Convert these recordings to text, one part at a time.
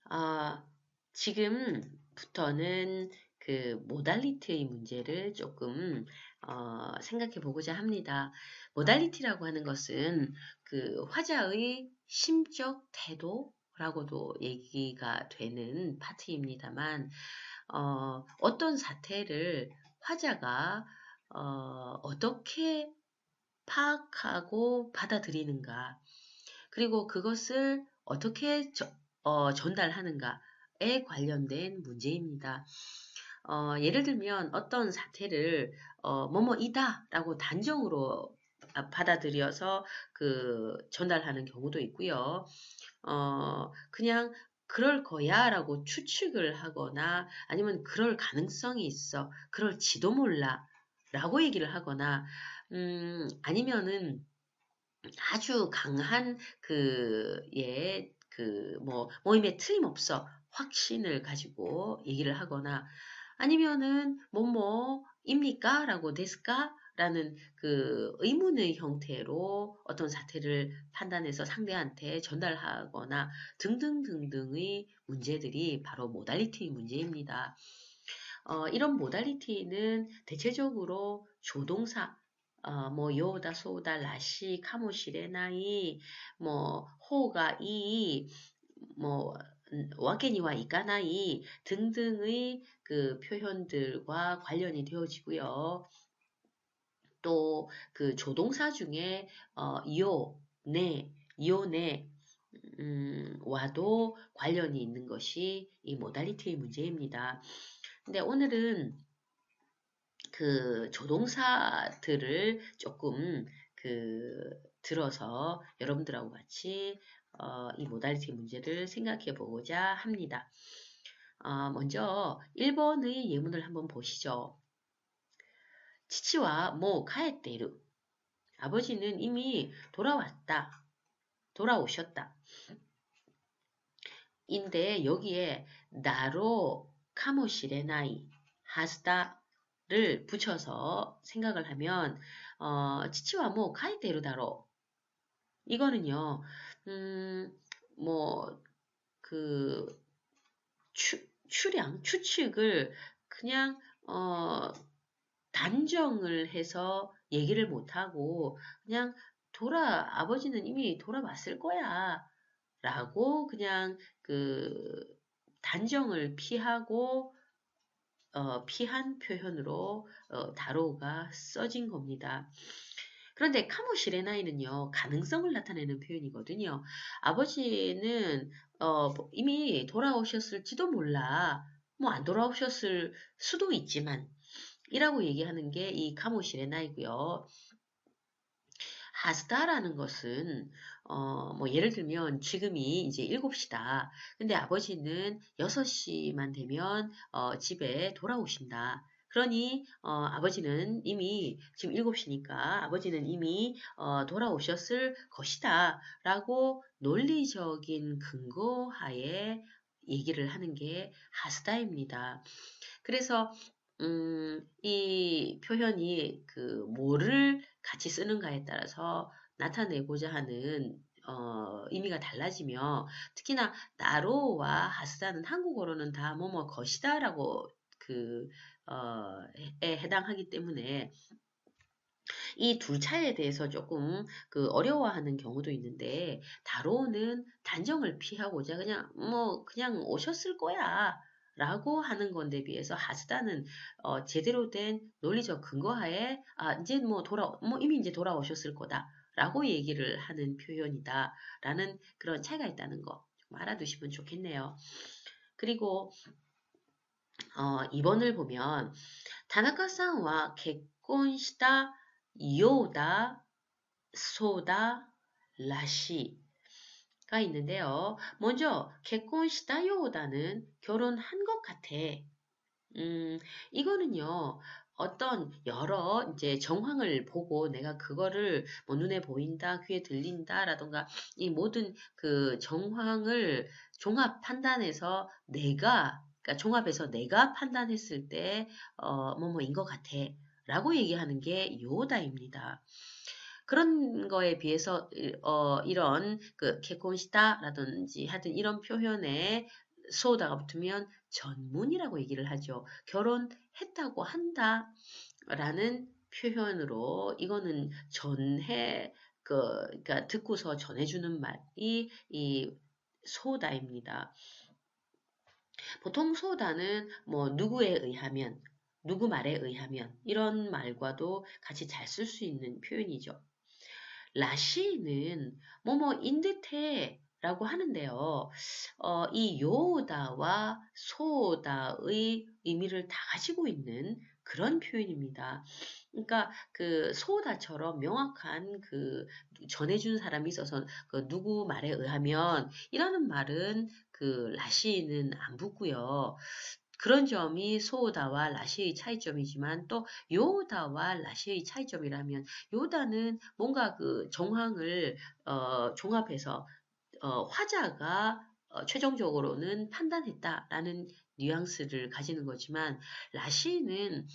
아, 지금부터는 그 모달리티의 문제를 조금 생각해 보고자 합니다. 모달리티라고 하는 것은 그 화자의 심적 태도라고도 얘기가 되는 파트입니다만, 어떤 사태를 화자가 어떻게 파악하고 받아들이는가, 그리고 그것을 어떻게 전달하는가에 관련된 문제입니다. 예를 들면 어떤 사태를 뭐뭐이다라고 단정으로 받아들여서 그 전달하는 경우도 있고요. 그냥 그럴 거야라고 추측을 하거나 아니면 그럴 가능성이 있어, 그럴지도 몰라 라고 얘기를 하거나 아니면은 아주 강한 뭐, 모임에 틀림없어 확신을 가지고 얘기를 하거나 아니면은 뭐뭐입니까? 라고 데스까? 라는 그 의문의 형태로 어떤 사태를 판단해서 상대한테 전달하거나 등등등등의 문제들이 바로 모달리티 문제입니다. 이런 모달리티는 대체적으로 조동사, 뭐 요다, 소다, 라시, 카모시, 레나이, 뭐 호가, 이, 뭐 와게니와 이까나이 등등의 그 표현들과 관련이 되어지고요. 또 그 조동사 중에 요, 네, 요, 네, 와도 관련이 있는 것이 이 모달리티의 문제입니다. 근데 오늘은 그 조동사들을 조금 들어서 여러분들하고 같이 이 모달리티 문제를 생각해 보고자 합니다. 먼저 1번의 예문을 한번 보시죠. 치치와 모 카에테이루. 아버지는 이미 돌아왔다. 돌아오셨다. 인데 여기에 나로 카모시레나이 하스다를 붙여서 생각을 하면 치치와 뭐 카이테루다로 이거는요 음, 뭐 그 추측을 그냥 단정을 해서 얘기를 못하고 그냥 아버지는 이미 돌아왔을 거야 라고 그냥 단정을 피하고 피한 표현으로 다로가 써진 겁니다. 그런데 카모시레나이는요, 가능성을 나타내는 표현이거든요. 아버지는 이미 돌아오셨을지도 몰라. 뭐 안 돌아오셨을 수도 있지만 이라고 얘기하는 게 이 카모시레나이고요. 하스다라는 것은 뭐 예를 들면 지금이 이제 7시다. 근데 아버지는 6시만 되면 집에 돌아오신다. 그러니 아버지는 이미 지금 7시니까 아버지는 이미 돌아오셨을 것이다. 라고 논리적인 근거하에 얘기를 하는 게 하스다입니다. 그래서 이 표현이 뭐를 같이 쓰는가에 따라서 나타내고자 하는 의미가 달라지며 특히나 나로와 하스다는 한국어로는 다 뭐뭐 것이다라고 에 해당하기 때문에 이 둘 차이에 대해서 조금 어려워하는 경우도 있는데 다로는 단정을 피하고자 그냥 오셨을 거야. 라고 하는 건데 비해서 하스다는 제대로 된 논리적 근거하에 이제 이미 이제 돌아오셨을 거다. 라고 얘기를 하는 표현이다. 라는 그런 차이가 있다는 거 좀 알아두시면 좋겠네요. 그리고 2번을 보면 타나카さんは 結婚した 요다, 소다, 라시가 있는데요. 먼저 결혼시다 요다는 결혼한 것 같아. 이거는요. 어떤 여러 이제 정황을 보고 내가 그거를 뭐 눈에 보인다, 귀에 들린다라던가 이 모든 그 정황을 종합 판단해서 그러니까 종합해서 내가 판단했을 때 뭐뭐인 것 같아. 라고 얘기하는 게 요다입니다. 그런 거에 비해서 이런 개콘시다라든지 하여튼 이런 표현에 소다가 붙으면 전문이라고 얘기를 하죠. 결혼했다고 한다 라는 표현으로 이거는 그러니까 듣고서 전해주는 말이 이 소다입니다. 보통 소다는 뭐 누구에 의하면, 누구 말에 의하면 이런 말과도 같이 잘 쓸 수 있는 표현이죠. 라시는 뭐뭐인 듯해 라고 하는데요. 이 요다와 소다의 의미를 다 가지고 있는 그런 표현입니다. 그러니까 그 소다처럼 명확한 그 전해준 사람이 있어서 그 누구 말에 의하면 이라는 말은 그 라시는 안 붙고요. 그런 점이 소다와 라시의 차이점이지만 또 요다와 라시의 차이점이라면 요다는 뭔가 그 정황을 종합해서 화자가 최종적으로는 판단했다라는 뉘앙스를 가지는 거지만 라시는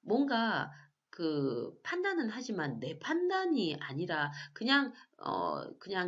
뭔가 그 판단은 하지만 내 판단이 아니라 그냥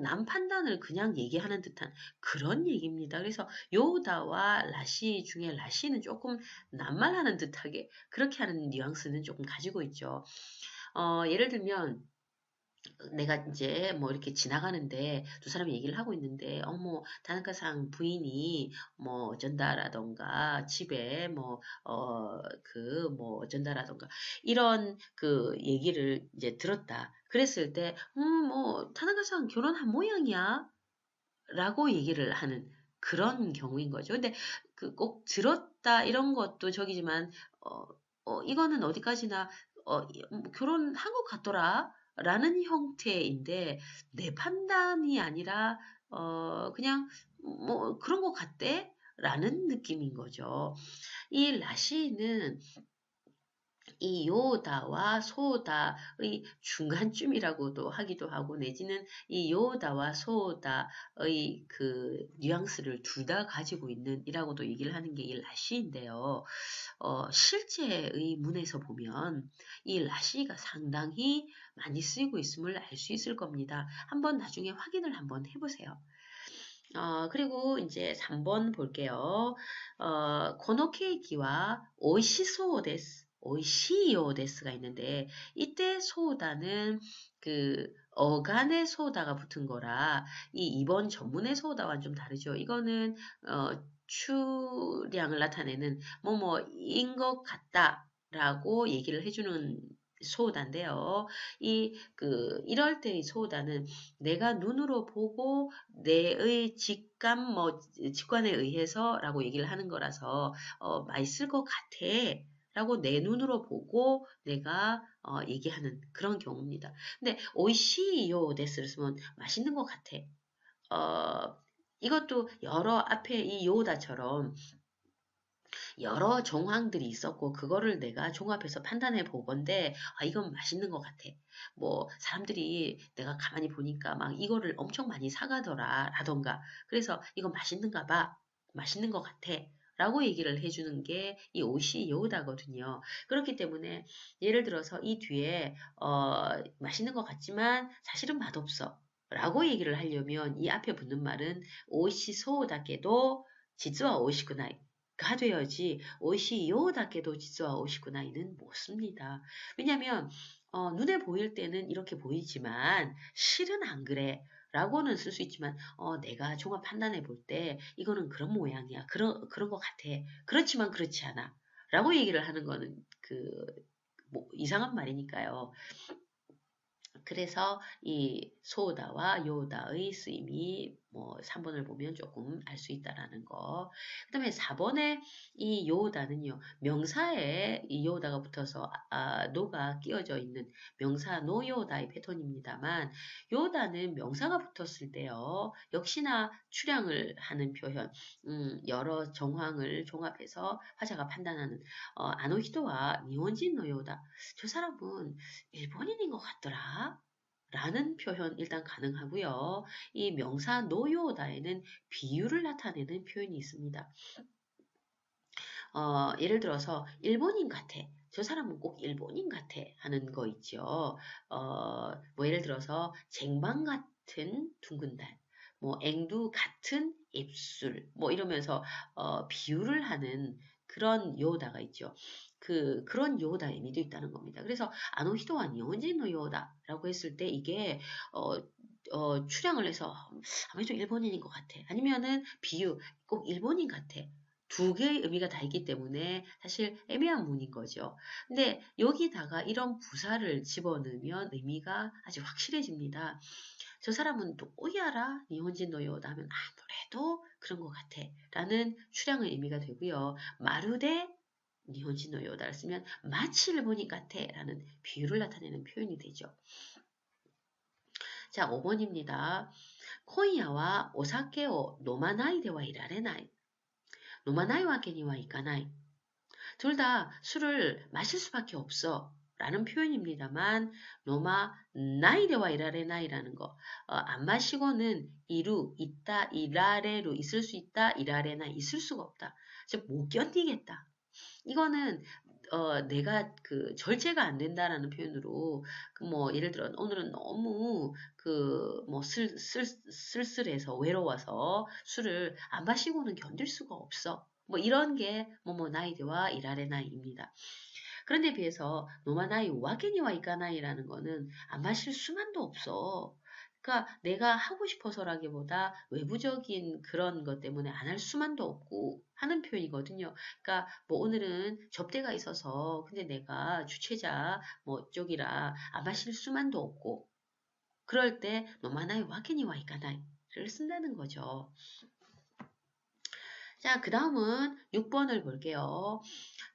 남 판단을 그냥 얘기하는 듯한 그런 얘기입니다. 그래서 요다와 라시 중에 라시는 조금 낱말하는 듯하게 그렇게 하는 뉘앙스는 조금 가지고 있죠. 예를 들면 내가 이제 뭐 이렇게 지나가는데 두 사람이 얘기를 하고 있는데 어머 다나카상 부인이 뭐 어쩐다라던가 집에 뭐 어쩐다라던가 이런 그 얘기를 이제 들었다. 그랬을 때 뭐 다나카상 결혼한 모양이야 라고 얘기를 하는 그런 경우인 거죠. 근데 그 꼭 들었다 이런 것도 저기지만 어, 이거는 어디까지나 뭐 결혼한 것 같더라 라는 형태인데 내 판단이 아니라 그냥 뭐 그런 것 같대 라는 느낌인 거죠. 이 라시는 이 요다와 소다의 중간쯤이라고도 하기도 하고 내지는 이 요다와 소다의 그 뉘앙스를 둘 다 가지고 있는 이라고도 얘기를 하는 게 이 라시인데요. 실제의 문에서 보면 이 라시가 상당히 많이 쓰이고 있음을 알 수 있을 겁니다. 한번 나중에 확인을 한번 해보세요. 그리고 이제 3번 볼게요. 고노 케이키와 오이시소 데스, 오이시요 데스가 있는데, 이때 소다는 그 어간의 소다가 붙은 거라, 이 2번 전문의 소다와는 좀 다르죠. 이거는, 추량을 나타내는 뭐뭐인 것 같다라고 얘기를 해주는 소다인데요. 이럴 때의 소다는 내가 눈으로 보고 내의 직관에 의해서라고 얘기를 하는 거라서 맛있을 것 같아. 라고 내 눈으로 보고 내가 얘기하는 그런 경우입니다. 근데 오이시요 데스를 쓰면 맛있는 것 같아. 이것도 여러 앞에 이 요다처럼 여러 정황들이 있었고 그거를 내가 종합해서 판단해 보건데 이건 맛있는 것 같아. 뭐 사람들이 내가 가만히 보니까 막 이거를 엄청 많이 사가더라 라던가 그래서 이건 맛있는가 봐. 맛있는 것 같아. 라고 얘기를 해주는 게 이 옷이 여우다거든요. 그렇기 때문에 예를 들어서 이 뒤에 맛있는 것 같지만 사실은 맛없어. 라고 얘기를 하려면 이 앞에 붙는 말은 오이시 소우다께도 지츠와 오이시구나 가 돼야지 옷이 요다께도 지수와 옷이구나 이는 못 씁니다. 왜냐면 눈에 보일 때는 이렇게 보이지만 실은 안 그래. 라고는 쓸 수 있지만 내가 종합 판단해 볼 때 이거는 그런 모양이야. 그런 것 같아. 그렇지만 그렇지 않아. 라고 얘기를 하는 거는 뭐 이상한 말이니까요. 그래서 이 소다와 요다의 쓰임이 뭐 3번을 보면 조금 알 수 있다라는 거. 그 다음에 4번에 이 요다는요. 명사에 이 요다가 붙어서 노가 끼어져 있는 명사 노요다의 패턴입니다만 요다는 명사가 붙었을 때요. 역시나 추량을 하는 표현, 여러 정황을 종합해서 화자가 판단하는 아노히토와 니혼진 노요다. 저 사람은 일본인인 것 같더라. 라는 표현 일단 가능하고요. 이 명사 노요다에는 비유를 나타내는 표현이 있습니다. 예를 들어서 일본인 같아. 저 사람은 꼭 일본인 같아 하는 거 있죠. 뭐 예를 들어서 쟁반 같은 둥근 달. 뭐 앵두 같은 입술 뭐 이러면서 비유를 하는 그런 요다가 있죠. 그런 요다의 의미도 있다는 겁니다. 그래서 아노히토와 일본인 노 요다라고 했을 때 이게 어, 출향을 해서 아무래도 일본인인 것 같아. 아니면은 비유 꼭 일본인 같아. 두 개의 의미가 다 있기 때문에 사실 애매한 문인 거죠. 근데 여기다가 이런 부사를 집어넣으면 의미가 아주 확실해집니다. 저 사람은 노야라 니혼진 노요다 하면 노래도 그런 것 같아 라는 출향의 의미가 되고요. 마루데 니혼진 노요다를 쓰면 마치 일본인 같아 라는 비유를 나타내는 표현이 되죠. 자, 5번입니다. 今夜は 오사케を 飲まないではいられない. 飲まないわけにはいかない. 둘 다 술을 마실 수밖에 없어. 라는 표현입니다만, 노마, 나이데와 이라레나이라는 거. 안 마시고는 이루, 있다, 이라레루, 있을 수 있다, 이라레나, 있을 수가 없다. 즉, 못 견디겠다. 이거는 내가 절제가 안 된다라는 표현으로 뭐 예를 들어 오늘은 너무 뭐 쓸쓸해서 외로워서 술을 안 마시고는 견딜 수가 없어. 뭐 이런 게 뭐뭐 나이드와 이라레 나이입니다. 그런데 비해서 노마나이 와게니와 이까나이라는 거는 안 마실 수만도 없어. 그러니까 내가 하고 싶어서라기보다 외부적인 그런 것 때문에 안 할 수만도 없고 하는 표현이거든요. 그러니까 뭐 오늘은 접대가 있어서 근데 내가 주최자 뭐 쪽이라 안 마실 수만도 없고 그럴 때 노마나이 와게니와 이까나이를 쓴다는 거죠. 자, 그 다음은 6번을 볼게요.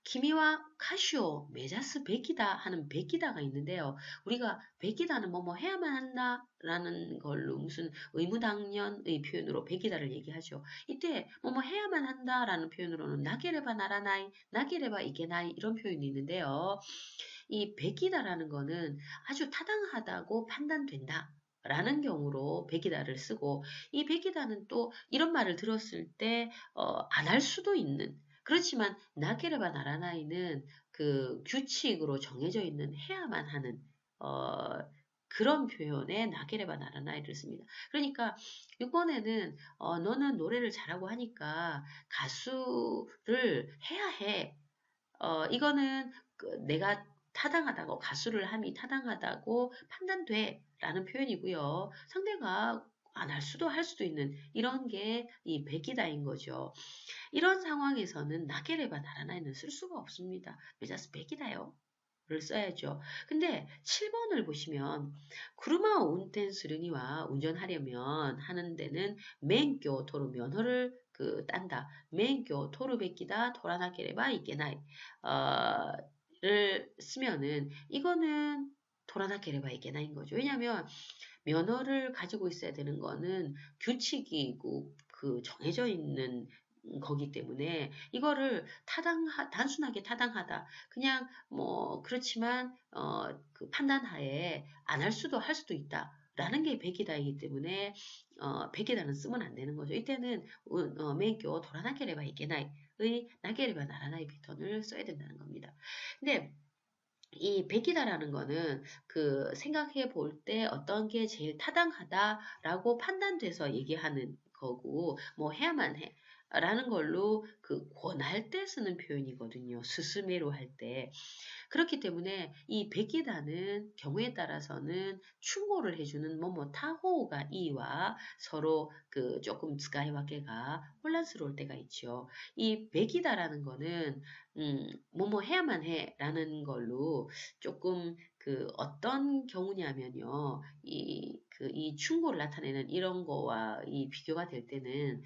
키미와 카시오 메자스 베키다 하는 베키다가 있는데요. 우리가 베키다는 뭐뭐 해야만 한다라는 걸로 무슨 의무당연의 표현으로 베키다를 얘기하죠. 이때 뭐뭐 해야만 한다라는 표현으로는 나게레바 나라나이, 나게레바 이게나이 이런 표현이 있는데요. 이 베키다라는 거는 아주 타당하다고 판단된다. 라는 경우로 베기다를 쓰고 이 베기다는 또 이런 말을 들었을 때 안 할 수도 있는 그렇지만 나게르바 나라나이는 그 규칙으로 정해져 있는 해야만 하는 어, 그런 표현에 나게르바 나라나이를 씁니다. 그러니까 6번에는 너는 노래를 잘하고 하니까 가수를 해야 해. 이거는 내가 타당하다고 가수를 함이 타당하다고 판단돼 라는 표현이고요. 상대가 안 할 수도 할 수도 있는 이런 게 이 백기다인 거죠. 이런 상황에서는 나게레바 나라나이는 쓸 수가 없습니다. 메자스 백이다요. 를 써야죠. 근데 7번을 보시면 구르마 운텐 스르니와 운전하려면 하는 데는 멘교 도로 면허를 딴다. 멘교 토르 베끼다 도라나게레바 이게나이 를 쓰면은 이거는 도라나게레바 이게나인 거죠. 왜냐하면 면허를 가지고 있어야 되는 거는 규칙이고 정해져 있는 거기 때문에 이거를 단순하게 타당하다. 그냥 뭐 그렇지만 판단하에 안 할 수도 할 수도 있다. 라는 게 백이다이기 때문에 백이다는 쓰면 안 되는 거죠. 이때는 맹교 도라나게레바 이게나이의 나게레바 나라나이 패턴을 써야 된다는 겁니다. 근데 이 백이다라는 거는 생각해 볼 때 어떤 게 제일 타당하다라고 판단돼서 얘기하는 거고, 뭐 해야만 해. 라는 걸로 권할 때 쓰는 표현이거든요. 스스메로 할 때. 그렇기 때문에 이 백기다는 경우에 따라서는 충고를 해주는 뭐뭐 타호가 이와 서로 조금 스카이와케가 혼란스러울 때가 있죠. 이 백이다라는 거는 뭐뭐 해야만 해라는 걸로 조금 어떤 경우냐면요. 이 충고를 나타내는 이런 거와 이 비교가 될 때는,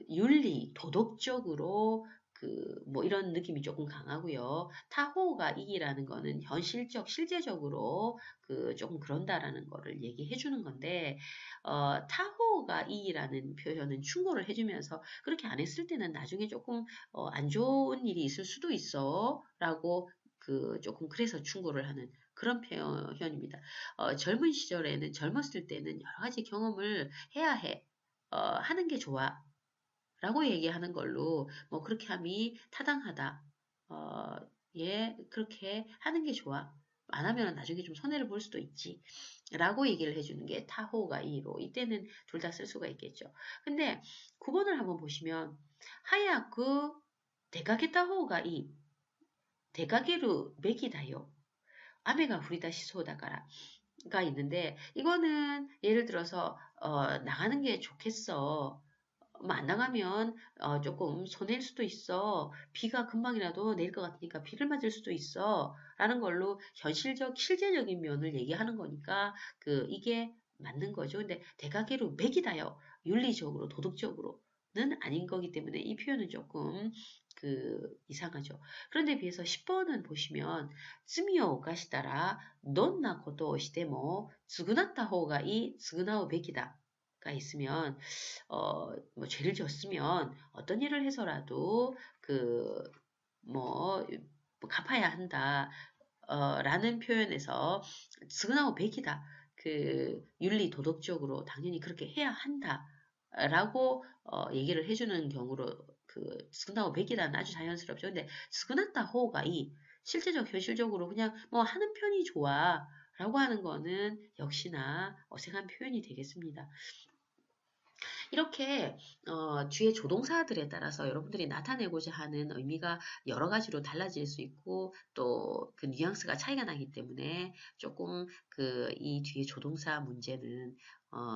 윤리, 도덕적으로 뭐 이런 느낌이 조금 강하고요. 타호가 이기라는 거는 현실적, 실제적으로 조금 그런다라는 거를 얘기해 주는 건데, 타호가 이기라는 표현은 충고를 해주면서 그렇게 안 했을 때는 나중에 조금 안 좋은 일이 있을 수도 있어. 라고 조금 그래서 충고를 하는 그런 표현입니다. 젊은 시절에는, 젊었을 때는 여러 가지 경험을 해야 해. 하는 게 좋아. 라고 얘기하는 걸로 뭐 그렇게 함이 타당하다. 예, 그렇게 하는 게 좋아. 안 하면 나중에 좀 손해를 볼 수도 있지. 라고 얘기를 해주는 게 타호가 이로. 이때는 둘 다 쓸 수가 있겠죠. 근데 9번을 한번 보시면 하야쿠 대가게 타호가 이 대가게로 맥이다요. 아메가 후리다 시소다가라. 가 있는데 이거는 예를 들어서 나가는 게 좋겠어. 안 나가면 조금 손해일 수도 있어. 비가 금방이라도 내릴 것 같으니까 비를 맞을 수도 있어. 라는 걸로 현실적, 실제적인 면을 얘기하는 거니까 이게 맞는 거죠. 근데 대가계로 맥이다요. 윤리적으로, 도덕적으로는 아닌 거기 때문에 이 표현은 조금 이상하죠. 그런데 비해서 10번은 보시면 罪を 犯したら どんなことをしても 償った方がいい, 償うべきだ. 가 있으면 뭐 죄를 지었으면 어떤 일을 해서라도 뭐 갚아야 한다. 라는 표현에서 증언하고 백이다. 윤리 도덕적으로 당연히 그렇게 해야 한다. 라고 얘기를 해주는 경우로 증언하고 백이다는 아주 자연스럽죠. 근데 증언했다 호가 이 실제적 현실적으로 그냥 뭐 하는 편이 좋아. 라고 하는 거는 역시나 어색한 표현이 되겠습니다. 이렇게 뒤에 조동사들에 따라서 여러분들이 나타내고자 하는 의미가 여러 가지로 달라질 수 있고 또 그 뉘앙스가 차이가 나기 때문에 조금 이 뒤에 조동사 문제는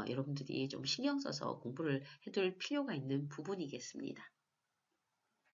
여러분들이 좀 신경 써서 공부를 해둘 필요가 있는 부분이겠습니다.